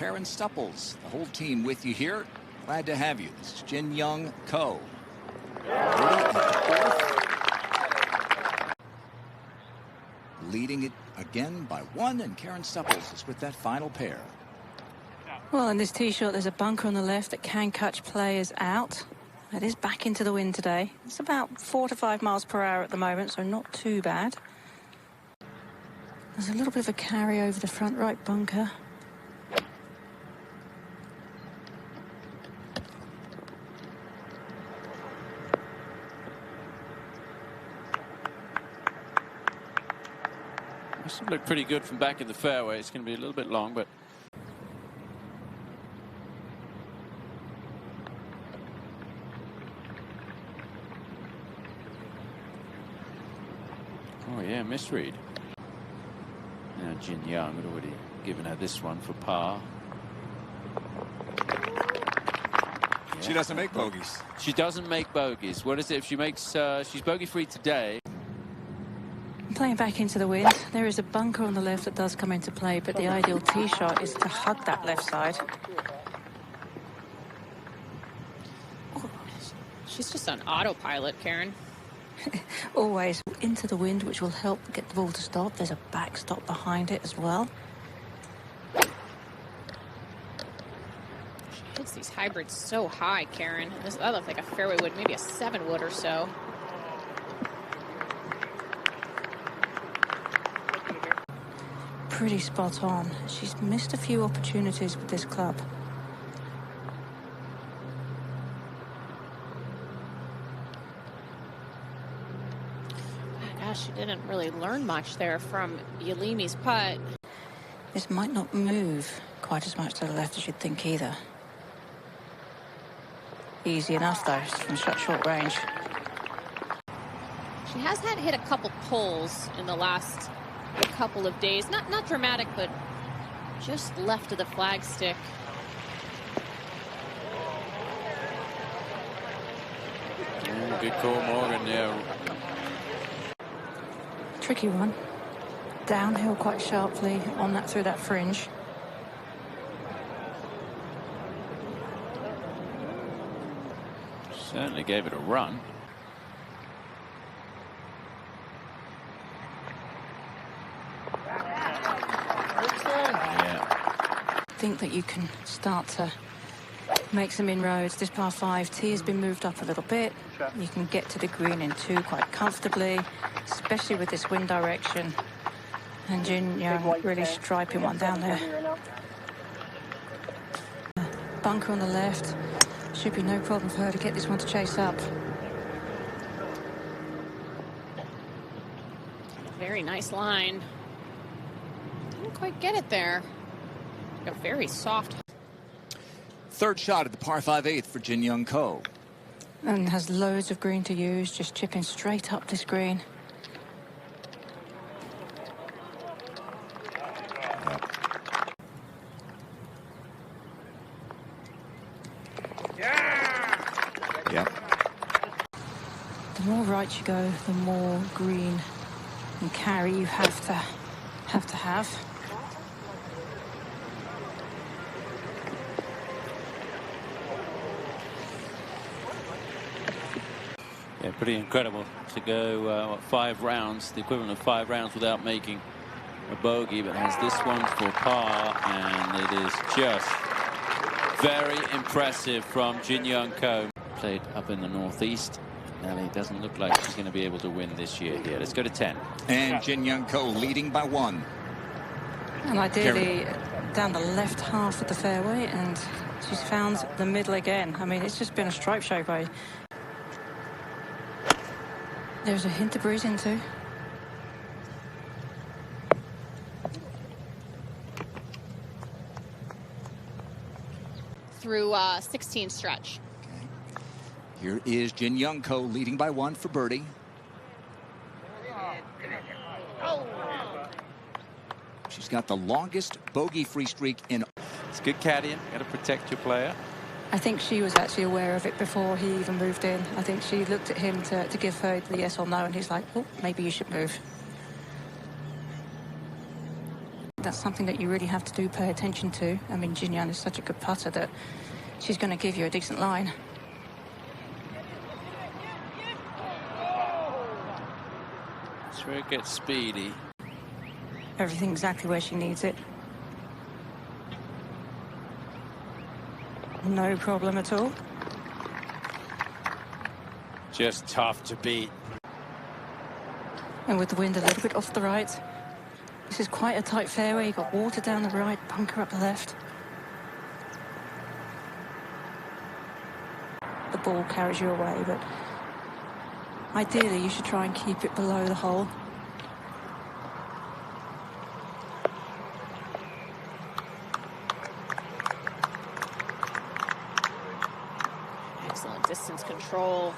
Karen Stupples, the whole team with you here. Glad to have you. This is Jin Young Ko. Leading it again by one, and Karen Stupples is with that final pair. Well, in this tee shot, there's a bunker on the left that can catch players out. It is back into the wind today. It's about 4 to 5 miles per hour at the moment, so not too bad. There's a little bit of a carry over the front right bunker. This will look pretty good from back in the fairway. It's going to be a little bit long, but oh yeah, misread. Now Jin Young had already given her this one for par. She doesn't make bogeys. She doesn't make bogeys. What is it if she makes? She's bogey free today. Playing back into the wind, there is a bunker on the left that does come into play, but the ideal tee shot is to hug that left side. She's just on autopilot, Karen. Always into the wind, which will help get the ball to stop. There's a backstop behind it as well. She hits these hybrids so high, Karen. That looks like a fairway wood, maybe a 7-wood or so. Pretty spot on. She's missed a few opportunities with this club. Gosh, she didn't really learn much there from Yalimi's putt. This might not move quite as much to the left as you'd think either. Easy enough though, from such short range. She has hit a couple poles in the last couple of days. Not dramatic, but just left of the flagstick. Good call, Morgan. Yeah. Tricky one. Downhill quite sharply on that through that fringe. Certainly gave it a run. Think that you can start to make some inroads. This par 5 tee has been moved up a little bit. You can get to the green in 2 quite comfortably, especially with this wind direction. And Jin Young really striping one down there. Bunker on the left. Should be no problem for her to get this one to chase up. Very nice line. Didn't quite get it there. A very soft. Third shot at the par 5 8th for Jin Young Ko. And has loads of green to use, just chipping straight up this green. Yep. The more right you go, the more green and carry you have to have. Yeah, pretty incredible to go 5 rounds, the equivalent of 5 rounds without making a bogey, but has this one for par, and it is just very impressive from Jin Young Ko. Played up in the northeast. Nelly doesn't look like she's going to be able to win this year here. Let's go to 10. And Jin Young Ko leading by 1. And ideally down the left half of the fairway, and she's found the middle again. I mean, it's just been a stripe show by. There's a hint to breeze into. Through 16 stretch. Okay. Here is Jin Young Ko leading by 1 for birdie. She's got the longest bogey-free streak in. It's good caddying. Got to protect your player. I think she was actually aware of it before he even moved in. I think she looked at him to give her the yes or no, and he's like, oh, maybe you should move. that's something that you really have to pay attention to. I mean, Jin Young is such a good putter that she's going to give you a decent line. That's where it gets speedy. Everything exactly where she needs it. No problem at all. Just tough to beat. And with the wind a little bit off the right, this is quite a tight fairway. You've got water down the right, bunker up the left. The ball carries you away, but ideally you should try and keep it below the hole. Excellent distance control.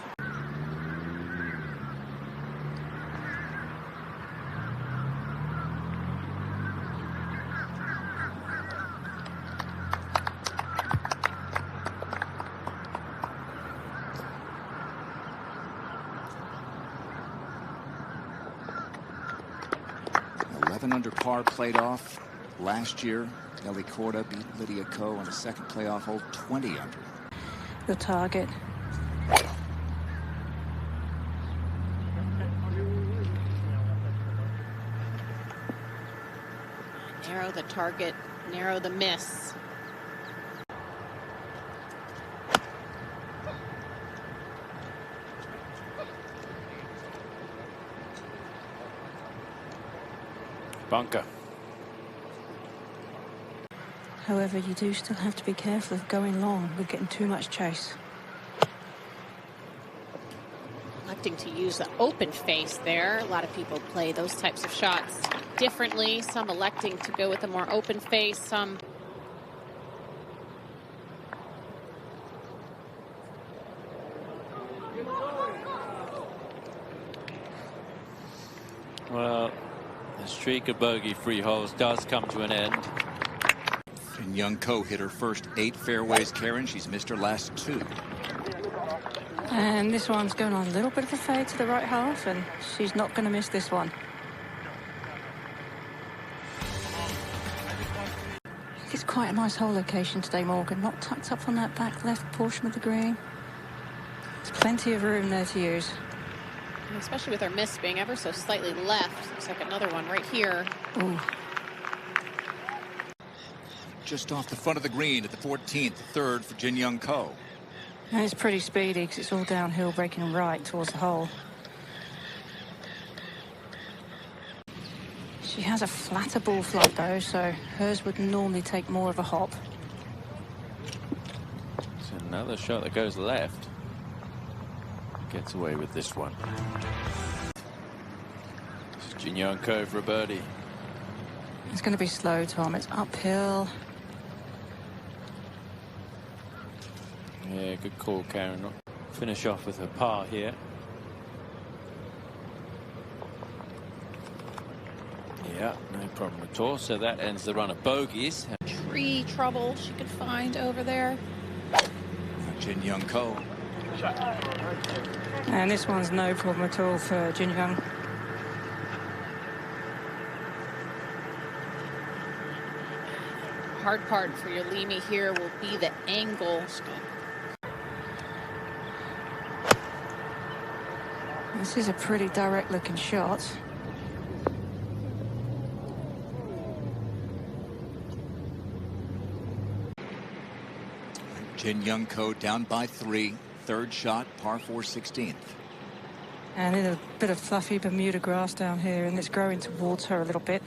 Under par played off last year. Ellie Corda beat Lydia Ko on the second playoff hole, 20 under. Your target. Narrow the target, narrow the miss. Bunker. However, you do still have to be careful of going long with getting too much chase. Electing to use the open face there. A lot of people play those types of shots differently. Some electing to go with a more open face, some Well, the streak of bogey-free holes does come to an end. Jin Young Ko hit her first 8 fairways, Karen. She's missed her last 2. And this one's going on a little bit of a fade to the right half, and she's not going to miss this one. It's quite a nice hole location today, Morgan. Not tucked up on that back left portion of the green. There's plenty of room there to use. especially with her miss being ever so slightly left. Looks like another one right here. Ooh. Just off the front of the green at the 14th, third for Jin Young Ko. And it's pretty speedy because it's all downhill, breaking right towards the hole. She has a flatter ball flight though, so hers would normally take more of a hop. It's another shot that goes left. Gets away with this one. It's Jin Young Ko for a birdie. It's going to be slow, Tom. It's uphill. Yeah, good call, Karen. Finish off with her par here. Yeah, no problem at all. So that ends the run of bogeys. Tree trouble she could find over there. Jin Young Ko. And this one's no problem at all for Jin Young. Hard part for Yulimi here will be the angle. This is a pretty direct looking shot. Jin Young Ko down by 3. Third shot, par 4, 16th. And in a bit of fluffy Bermuda grass down here, and it's growing towards her a little bit.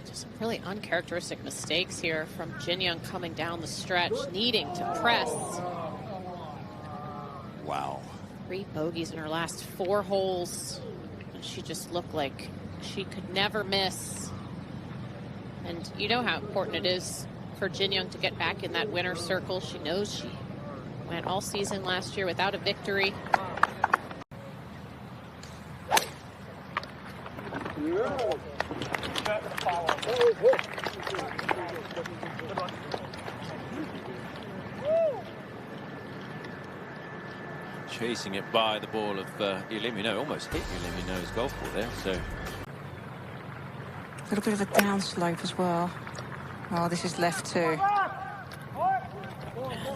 Just some really uncharacteristic mistakes here from Jin Young coming down the stretch, needing to press. Wow. 3 bogeys in her last 4 holes. And she just looked like she could never miss. And you know how important it is for Jin Young to get back in that winner's circle. She knows she went all season last year without a victory. Chasing it by the ball of Yulimi. No, almost hit Yulimi. Knows golf ball there. So little bit of a downslope as well. Oh, this is left too.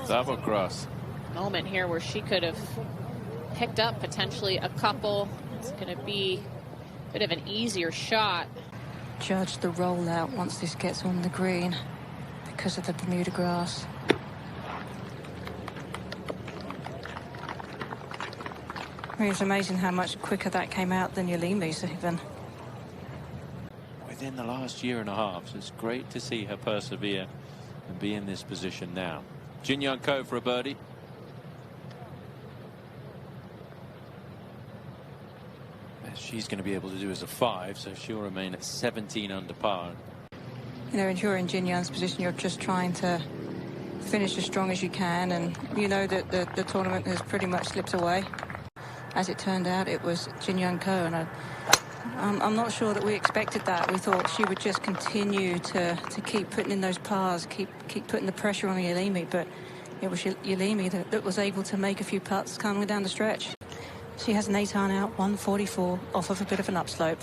Double cross. Moment here where she could have picked up potentially a couple. It's going to be a bit of an easier shot. Judge the rollout once this gets on the green because of the Bermuda grass. I mean, it's amazing how much quicker that came out than Yalimi's even. Within the last year and a half, so it's great to see her persevere and be in this position now. Jin Young Ko for a birdie. She's going to be able to do as a 5, so she'll remain at 17 under par. You know, if you're in Jin Young's position, you're just trying to finish as strong as you can, and you know that the tournament has pretty much slipped away. As it turned out, it was Jin Young Ko, and I'm not sure that we expected that. We thought she would just continue to keep putting in those pars, keep putting the pressure on Yalimi, but it was Yalimi that was able to make a few putts coming down the stretch. She has an 8-iron out, 144, off of a bit of an upslope.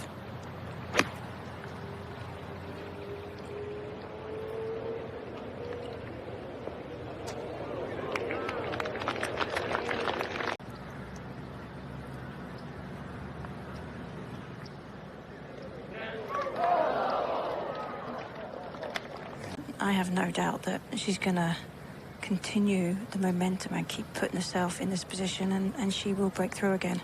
I have no doubt that she's going to continue the momentum and keep putting herself in this position, and she will break through again.